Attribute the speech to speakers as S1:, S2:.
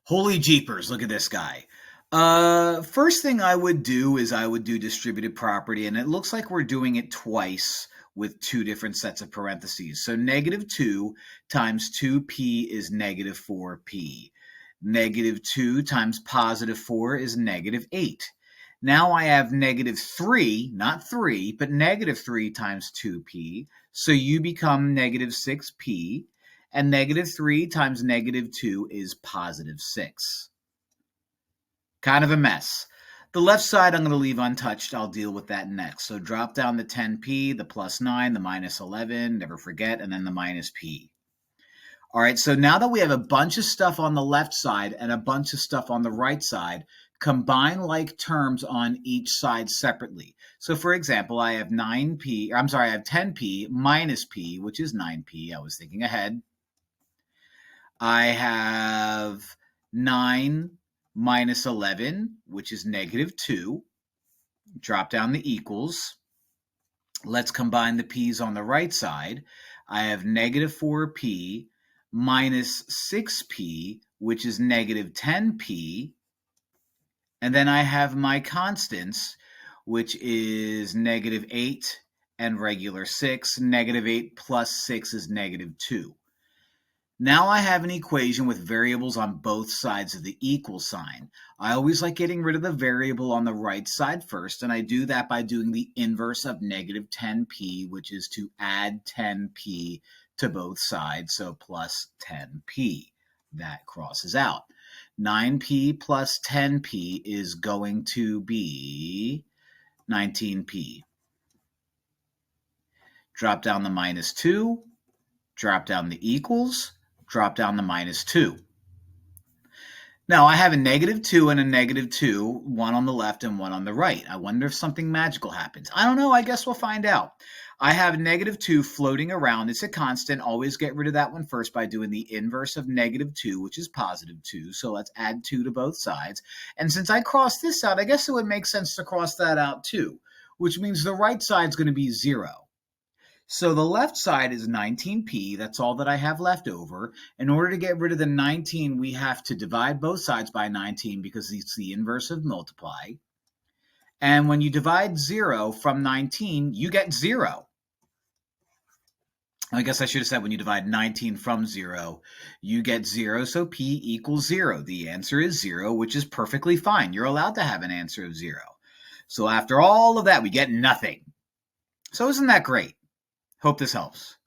S1: Holy jeepers, look at this guy. First thing I would do is I would do distributive property, and it looks like we're doing it twice with two different sets of parentheses. So negative 2 times 2p is negative 4p. Negative 2 times positive 4 is negative 8. Now I have negative 3, not 3, but negative 3 times 2p. So you become negative 6p. And negative 3 times negative 2 is positive 6. Kind of a mess. The left side I'm going to leave untouched. I'll deal with that next. So drop down the 10p, the plus 9, the minus 11, never forget, and then the minus p. All right, so now that we have a bunch of stuff on the left side and a bunch of stuff on the right side, combine like terms on each side separately. So for example, I have 10p minus p, which is 9p. I was thinking ahead. I have 9 minus 11, which is negative 2. Drop down the equals. Let's combine the p's on the right side. I have negative 4p minus 6p, which is negative 10p. And then I have my constants, which is negative 8 and regular 6. Negative 8 plus 6 is negative 2. Now I have an equation with variables on both sides of the equal sign. I always like getting rid of the variable on the right side first, and I do that by doing the inverse of negative 10p, which is to add 10p to both sides, so plus 10p. That crosses out. 9p plus 10p is going to be 19p. Drop down the minus 2, drop down the equals, drop down the minus 2. Now I have a negative 2 and a negative 2, one on the left and one on the right. I wonder if something magical happens. I don't know. I guess we'll find out. I have negative 2 floating around. It's a constant. Always get rid of that one first by doing the inverse of negative 2, which is positive 2. So let's add 2 to both sides. And since I crossed this out, I guess it would make sense to cross that out too, which means the right side is going to be 0. So the left side is 19p. That's all that I have left over. In order to get rid of the 19, we have to divide both sides by 19 because it's the inverse of multiply. And when you divide 0 from 19, you get 0. I guess I should have said when you divide 19 from 0, you get 0, so p equals 0. The answer is 0, which is perfectly fine. You're allowed to have an answer of 0. So after all of that, we get nothing. So isn't that great? Hope this helps.